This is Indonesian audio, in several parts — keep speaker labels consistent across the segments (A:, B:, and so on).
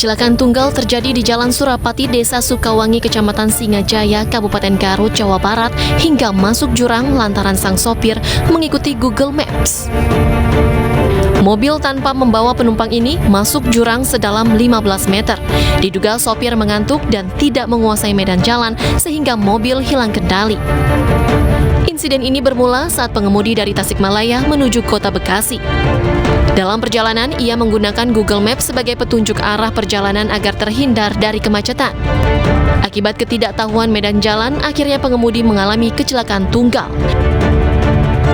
A: Kecelakaan tunggal terjadi di Jalan Surapati, Desa Sukawangi, Kecamatan Singajaya, Kabupaten Garut, Jawa Barat, hingga masuk jurang lantaran sang sopir mengikuti Google Maps. Mobil tanpa membawa penumpang ini masuk jurang sedalam 15 meter. Diduga sopir mengantuk dan tidak menguasai medan jalan sehingga mobil hilang kendali. Insiden ini bermula saat pengemudi dari Tasikmalaya menuju kota Bekasi. Dalam perjalanan, ia menggunakan Google Maps sebagai petunjuk arah perjalanan agar terhindar dari kemacetan. Akibat ketidaktahuan medan jalan, akhirnya pengemudi mengalami kecelakaan tunggal.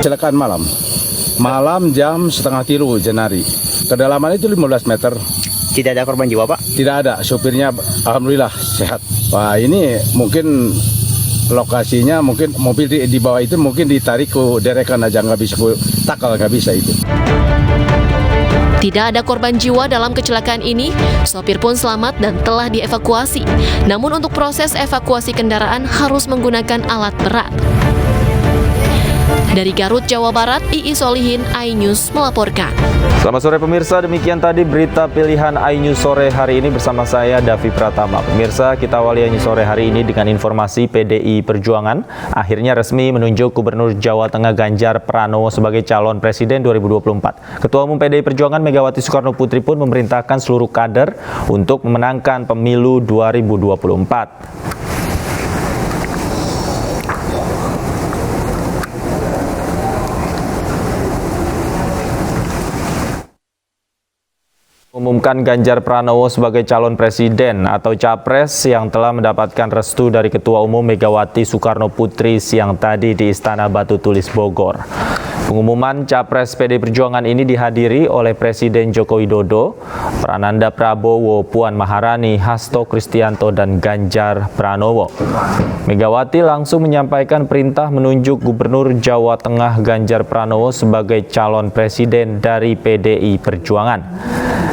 B: Kecelakaan malam jam 2:30 Januari. Kedalaman itu 15 meter.
C: Tidak ada korban jiwa, Pak?
B: Tidak ada, sopirnya alhamdulillah sehat. Wah, ini mungkin lokasinya, mungkin mobil di bawah itu mungkin ditarik ke derekan aja, nggak bisa takal, nggak bisa itu.
A: Tidak ada korban jiwa dalam kecelakaan ini, sopir pun selamat dan telah dievakuasi. Namun untuk proses evakuasi kendaraan harus menggunakan alat berat. Dari Garut, Jawa Barat, Iis Solihin, iNews melaporkan.
D: Selamat sore pemirsa, demikian tadi berita pilihan iNews sore hari ini bersama saya Davi Pratama. Pemirsa, kita awali iNews sore hari ini dengan informasi PDI Perjuangan akhirnya resmi menunjuk Gubernur Jawa Tengah Ganjar Pranowo sebagai calon presiden 2024. Ketua Umum PDI Perjuangan Megawati Soekarno Putri pun memerintahkan seluruh kader untuk memenangkan pemilu 2024. Umumkan Ganjar Pranowo sebagai calon presiden atau capres yang telah mendapatkan restu dari Ketua Umum Megawati Soekarno Putri siang tadi di Istana Batu Tulis Bogor. Pengumuman capres PD Perjuangan ini dihadiri oleh Presiden Joko Widodo, Prananda Prabowo, Puan Maharani, Hasto Kristianto, dan Ganjar Pranowo. Megawati langsung menyampaikan perintah menunjuk Gubernur Jawa Tengah Ganjar Pranowo sebagai calon presiden dari PDI Perjuangan.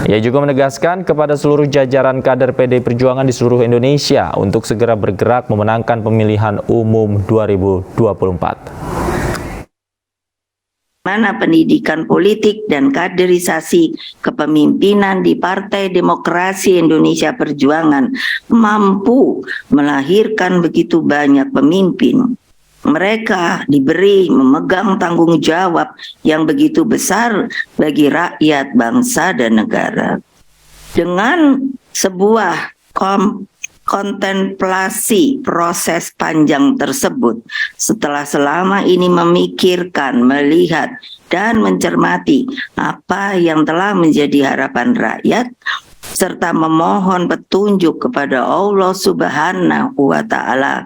D: Ia juga menegaskan kepada seluruh jajaran kader PDI Perjuangan di seluruh Indonesia untuk segera bergerak memenangkan pemilihan umum 2024.
E: Mana pendidikan politik dan kaderisasi kepemimpinan di Partai Demokrasi Indonesia Perjuangan mampu melahirkan begitu banyak pemimpin. Mereka diberi memegang tanggung jawab yang begitu besar bagi rakyat, bangsa, dan negara. Dengan sebuah kontemplasi proses panjang tersebut, setelah selama ini memikirkan, melihat, dan mencermati apa yang telah menjadi harapan rakyat, serta memohon petunjuk kepada Allah Subhanahu wa Ta'ala,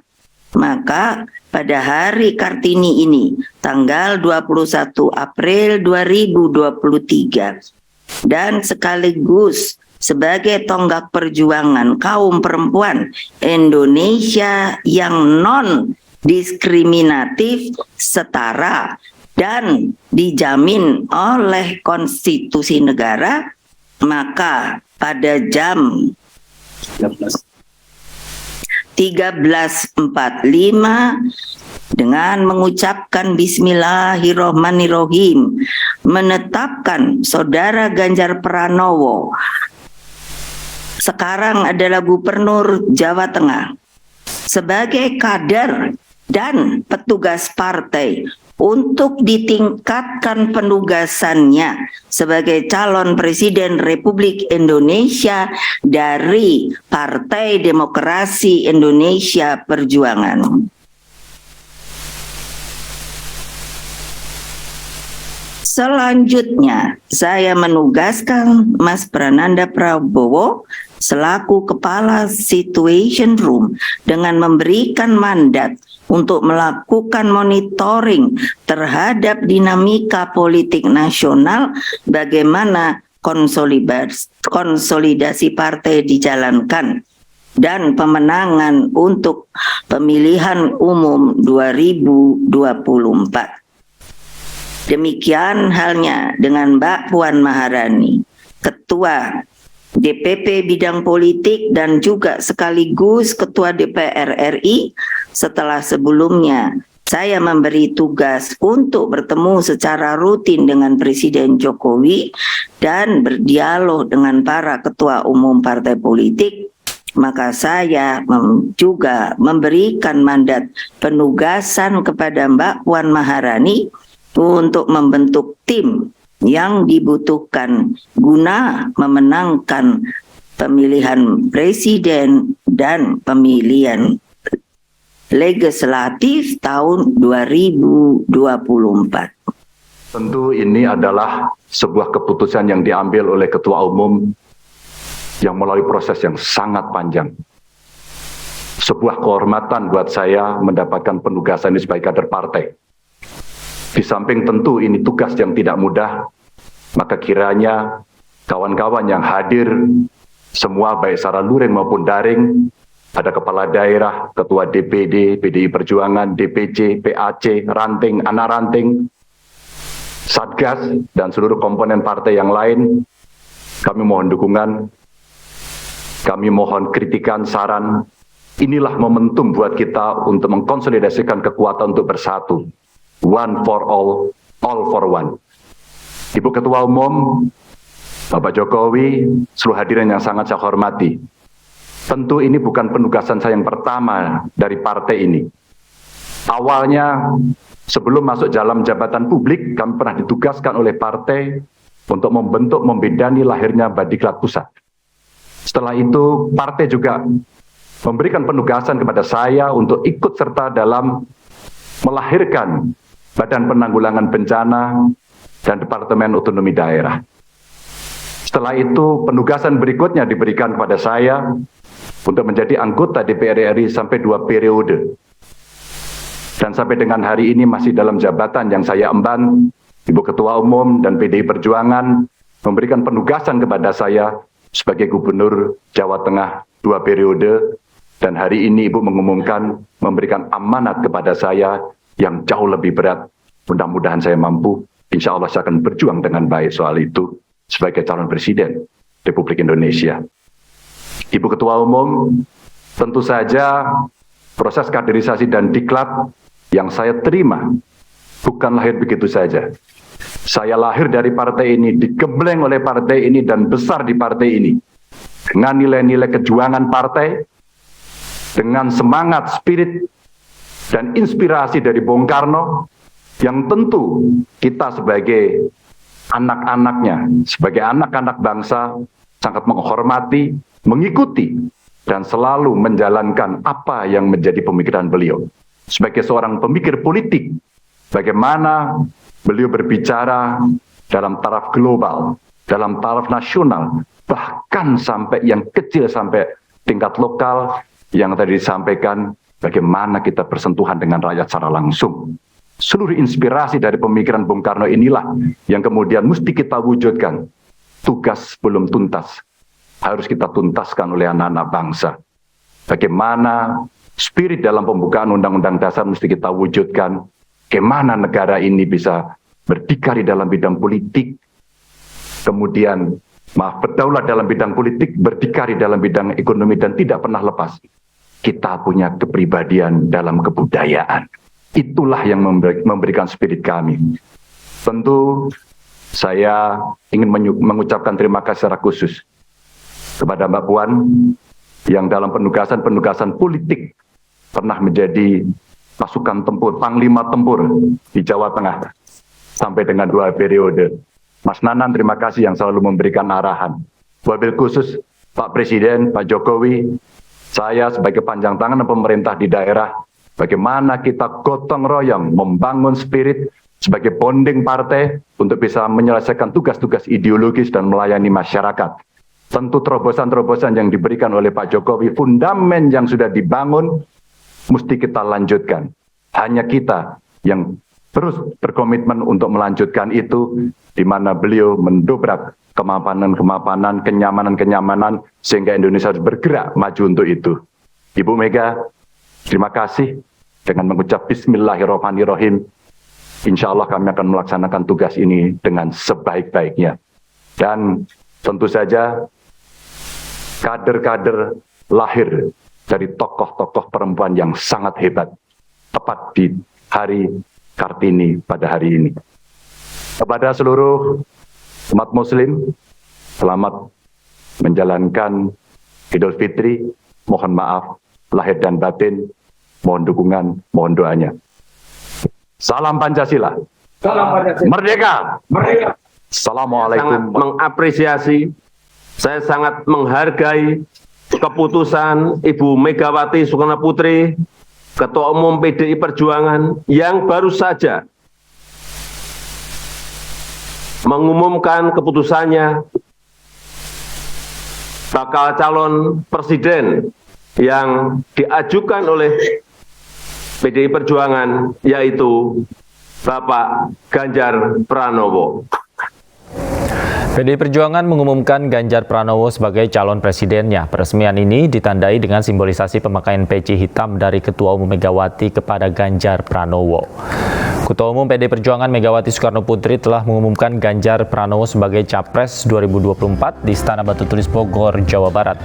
E: maka pada hari Kartini ini, tanggal 21 April 2023, dan sekaligus sebagai tonggak perjuangan kaum perempuan Indonesia yang non-diskriminatif, setara, dan dijamin oleh konstitusi negara, maka pada jam 13.45 dengan mengucapkan Bismillahirrohmanirrohim menetapkan Saudara Ganjar Pranowo sekarang adalah Gubernur Jawa Tengah sebagai kader dan petugas partai untuk ditingkatkan penugasannya sebagai calon presiden Republik Indonesia dari Partai Demokrasi Indonesia Perjuangan. Selanjutnya, saya menugaskan Mas Prananda Prabowo selaku Kepala Situation Room dengan memberikan mandat untuk melakukan monitoring terhadap dinamika politik nasional, bagaimana konsolidasi partai dijalankan, dan pemenangan untuk pemilihan umum 2024. Demikian halnya dengan Mbak Puan Maharani, Ketua DPP Bidang Politik dan juga sekaligus Ketua DPR RI, setelah sebelumnya saya memberi tugas untuk bertemu secara rutin dengan Presiden Jokowi dan berdialog dengan para ketua umum partai politik, maka saya juga memberikan mandat penugasan kepada Mbak Puan Maharani untuk membentuk tim yang dibutuhkan guna memenangkan pemilihan presiden dan pemilihan legislatif tahun 2024.
F: Tentu ini adalah sebuah keputusan yang diambil oleh Ketua Umum yang melalui proses yang sangat panjang. Sebuah kehormatan buat saya mendapatkan penugasan ini sebagai kader partai. Di samping tentu ini tugas yang tidak mudah, maka kiranya kawan-kawan yang hadir, semua baik secara luring maupun daring, ada kepala daerah, ketua DPD, PDI Perjuangan, DPC, PAC, ranting, anak ranting, Satgas, dan seluruh komponen partai yang lain, kami mohon dukungan, kami mohon kritikan, saran. Inilah momentum buat kita untuk mengkonsolidasikan kekuatan untuk bersatu. One for all for one. Ibu Ketua Umum, Bapak Jokowi, seluruh hadirin yang sangat saya hormati. Tentu ini bukan penugasan saya yang pertama dari partai ini. Awalnya, sebelum masuk dalam jabatan publik, kami pernah ditugaskan oleh partai untuk membentuk, membidani lahirnya Badiklat Pusat. Setelah itu, partai juga memberikan penugasan kepada saya untuk ikut serta dalam melahirkan Badan Penanggulangan Bencana dan Departemen Otonomi Daerah. Setelah itu, penugasan berikutnya diberikan kepada saya untuk menjadi anggota DPR RI sampai 2 periode. Dan sampai dengan hari ini masih dalam jabatan yang saya emban, Ibu Ketua Umum dan PDI Perjuangan memberikan penugasan kepada saya sebagai Gubernur Jawa Tengah 2 periode, dan hari ini Ibu mengumumkan memberikan amanat kepada saya yang jauh lebih berat. Mudah-mudahan saya mampu, insya Allah saya akan berjuang dengan baik soal itu sebagai calon Presiden Republik Indonesia. Ibu Ketua Umum, tentu saja proses kaderisasi dan diklat yang saya terima bukan lahir begitu saja. Saya lahir dari partai ini, digembleng oleh partai ini, dan besar di partai ini. Dengan nilai-nilai kejuangan partai, dengan semangat, spirit, dan inspirasi dari Bung Karno, yang tentu kita sebagai anak-anaknya, sebagai anak-anak bangsa, sangat menghormati, mengikuti, dan selalu menjalankan apa yang menjadi pemikiran beliau. Sebagai seorang pemikir politik, bagaimana beliau berbicara dalam taraf global, dalam taraf nasional, bahkan sampai yang kecil, sampai tingkat lokal, yang tadi disampaikan, bagaimana kita bersentuhan dengan rakyat secara langsung. Seluruh inspirasi dari pemikiran Bung Karno inilah yang kemudian mesti kita wujudkan. Tugas belum tuntas, harus kita tuntaskan oleh anak-anak bangsa. Bagaimana spirit dalam pembukaan Undang-Undang Dasar mesti kita wujudkan. Bagaimana negara ini bisa berdikari dalam bidang politik, kemudian berdaulat dalam bidang politik, berdikari dalam bidang ekonomi, dan tidak pernah lepas. Kita punya kepribadian dalam kebudayaan. Itulah yang memberikan spirit kami. Tentu saya ingin mengucapkan terima kasih secara khusus kepada Mbak Puan yang dalam penugasan-penugasan politik pernah menjadi pasukan tempur, panglima tempur di Jawa Tengah sampai dengan 2 periode. Mas Nanan, terima kasih yang selalu memberikan arahan. Wabil khusus Pak Presiden, Pak Jokowi, saya sebagai panjang tangan pemerintah di daerah, bagaimana kita gotong royong membangun spirit sebagai bonding partai untuk bisa menyelesaikan tugas-tugas ideologis dan melayani masyarakat. Tentu terobosan-terobosan yang diberikan oleh Pak Jokowi, fundamen yang sudah dibangun, mesti kita lanjutkan. Hanya kita yang terus berkomitmen untuk melanjutkan itu, di mana beliau mendobrak kemapanan-kemapanan, kenyamanan-kenyamanan, sehingga Indonesia harus bergerak maju untuk itu. Ibu Mega, terima kasih. Dengan mengucap Bismillahirrahmanirrahim, insya Allah kami akan melaksanakan tugas ini dengan sebaik-baiknya. Dan tentu saja kader-kader lahir dari tokoh-tokoh perempuan yang sangat hebat, tepat di Hari Kartini pada hari ini. Kepada seluruh umat Muslim, selamat menjalankan Idul Fitri. Mohon maaf lahir dan batin, mohon dukungan, mohon doanya. Salam Pancasila.
G: Salam Pancasila.
F: Merdeka.
G: Merdeka.
F: Assalamualaikum.
G: Sangat mengapresiasi, saya sangat menghargai keputusan Ibu Megawati Soekarno Putri, Ketua Umum PDI Perjuangan, yang baru saja mengumumkan keputusannya bakal calon presiden yang diajukan oleh PDI Perjuangan, yaitu Bapak Ganjar Pranowo.
D: PDI Perjuangan mengumumkan Ganjar Pranowo sebagai calon presidennya. Peresmian ini ditandai dengan simbolisasi pemakaian peci hitam dari Ketua Umum Megawati kepada Ganjar Pranowo. Ketua Umum PDI Perjuangan Megawati Soekarno Putri telah mengumumkan Ganjar Pranowo sebagai Capres 2024 di Istana Batu Tulis Bogor, Jawa Barat.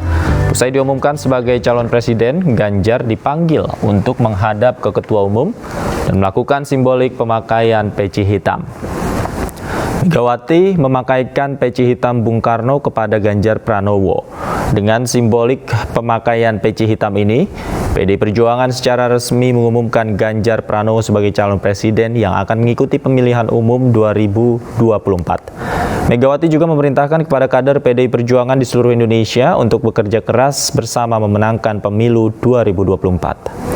D: Usai diumumkan sebagai calon presiden, Ganjar dipanggil untuk menghadap ke Ketua Umum dan melakukan simbolik pemakaian peci hitam. Megawati memakaikan peci hitam Bung Karno kepada Ganjar Pranowo. Dengan simbolik pemakaian peci hitam ini, PDI Perjuangan secara resmi mengumumkan Ganjar Pranowo sebagai calon presiden yang akan mengikuti pemilihan umum 2024. Megawati juga memerintahkan kepada kader PDI Perjuangan di seluruh Indonesia untuk bekerja keras bersama memenangkan pemilu 2024.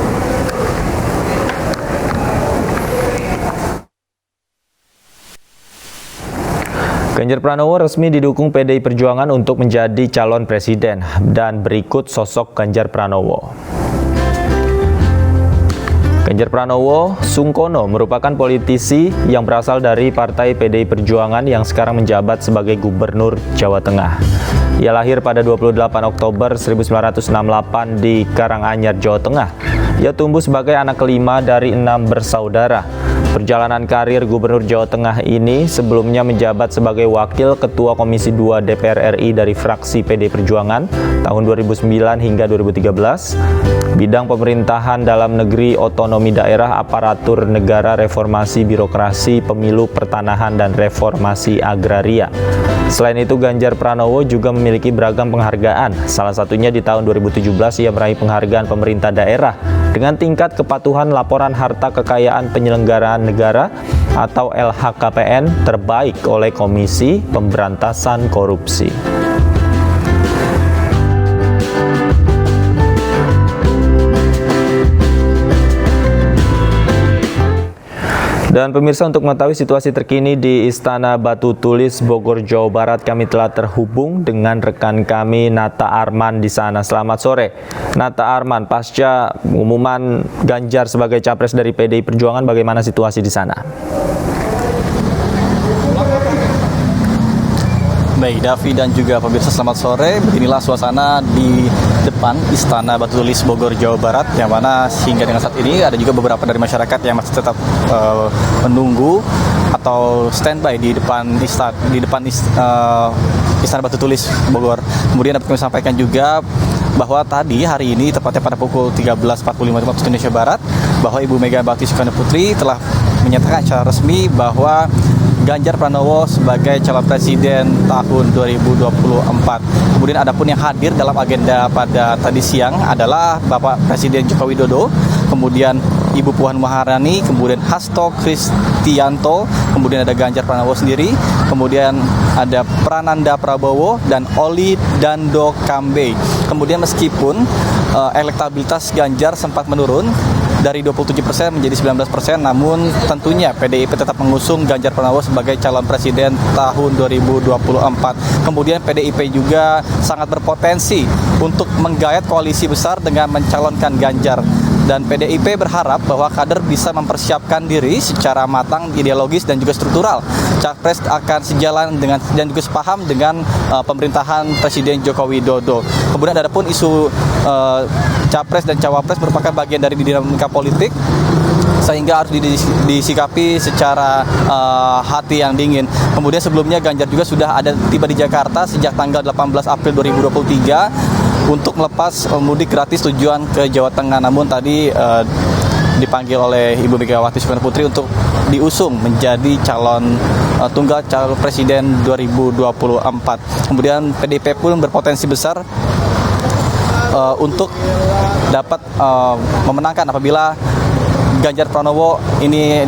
D: Ganjar Pranowo resmi didukung PDI Perjuangan untuk menjadi calon presiden, dan berikut sosok Ganjar Pranowo. Ganjar Pranowo Sungkono merupakan politisi yang berasal dari Partai PDI Perjuangan yang sekarang menjabat sebagai Gubernur Jawa Tengah. Ia lahir pada 28 Oktober 1968 di Karanganyar, Jawa Tengah. Ia tumbuh sebagai anak kelima dari 6 bersaudara. Perjalanan karir Gubernur Jawa Tengah ini sebelumnya menjabat sebagai Wakil Ketua Komisi 2 DPR RI dari fraksi PDI Perjuangan tahun 2009 hingga 2013, bidang pemerintahan dalam negeri, otonomi daerah, aparatur negara, reformasi birokrasi, pemilu, pertanahan, dan reformasi agraria. Selain itu, Ganjar Pranowo juga memiliki beragam penghargaan. Salah satunya di tahun 2017 ia meraih penghargaan pemerintah daerah dengan tingkat kepatuhan laporan harta kekayaan penyelenggaraan negara atau LHKPN terbaik oleh Komisi Pemberantasan Korupsi. Dan pemirsa, untuk mengetahui situasi terkini di Istana Batu Tulis Bogor, Jawa Barat, kami telah terhubung dengan rekan kami Nata Arman di sana. Selamat sore, Nata Arman. Pasca pengumuman Ganjar sebagai capres dari PDI Perjuangan, bagaimana situasi di sana?
H: Baik, Davi dan juga pemirsa, selamat sore. Beginilah suasana di depan Istana Batu Tulis Bogor, Jawa Barat, yang mana hingga dengan saat ini ada juga beberapa dari masyarakat yang masih tetap menunggu atau standby di depan Istana Batu Tulis Bogor. Kemudian dapat kami sampaikan juga bahwa tadi hari ini tepatnya pada pukul 13.45 waktu Indonesia Barat, bahwa Ibu Megawati Soekarno Putri telah menyatakan secara resmi bahwa Ganjar Pranowo sebagai calon presiden tahun 2024. Kemudian adapun yang hadir dalam agenda pada tadi siang adalah Bapak Presiden Joko Widodo, kemudian Ibu Puan Maharani, kemudian Hasto Kristianto, kemudian ada Ganjar Pranowo sendiri, kemudian ada Prananda Prabowo dan Oli Dando Kambe. Kemudian meskipun elektabilitas Ganjar sempat menurun dari 27% menjadi 19%, namun tentunya PDIP tetap mengusung Ganjar Pranowo sebagai calon presiden tahun 2024. Kemudian PDIP juga sangat berpotensi untuk menggayat koalisi besar dengan mencalonkan Ganjar. Dan PDIP berharap bahwa kader bisa mempersiapkan diri secara matang, ideologis, dan juga struktural. Capres akan sejalan dengan dan juga sepaham dengan pemerintahan Presiden Joko Widodo. Kemudian ada pun isu Capres dan Cawapres merupakan bagian dari dinamika politik, sehingga harus disikapi secara hati yang dingin. Kemudian sebelumnya Ganjar juga sudah ada tiba di Jakarta sejak tanggal 18 April 2023 untuk melepas mudik gratis tujuan ke Jawa Tengah. Namun tadi dipanggil oleh Ibu Megawati Soekarno Putri untuk diusung menjadi calon tunggal calon presiden 2024. Kemudian PDIP pun berpotensi besar untuk dapat memenangkan apabila Ganjar Pranowo ini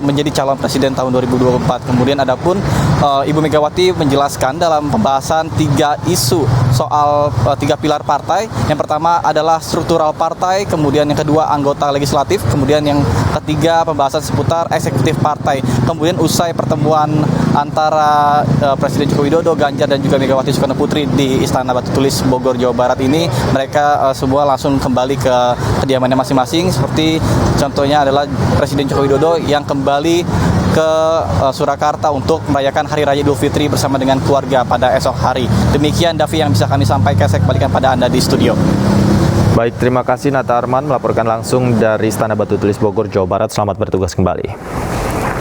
H: menjadi calon presiden tahun 2024. Kemudian adapun Ibu Megawati menjelaskan dalam pembahasan 3 isu soal 3 pilar partai. Yang pertama adalah struktural partai, kemudian yang kedua anggota legislatif, kemudian yang ketiga pembahasan seputar eksekutif partai. Kemudian usai pertemuan antara Presiden Joko Widodo, Ganjar dan juga Megawati Soekarno Putri di Istana Batu Tulis Bogor, Jawa Barat ini, mereka semua langsung kembali ke kediamannya masing-masing. Seperti contohnya adalah Presiden Joko Widodo yang kembali ke Surakarta untuk merayakan Hari Raya Idul Fitri bersama dengan keluarga pada esok hari. Demikian Davi yang bisa kami sampaikan, saya kembalikan pada Anda di studio.
D: Baik, terima kasih Nata Arman melaporkan langsung dari Istana Batu Tulis Bogor, Jawa Barat. Selamat bertugas kembali.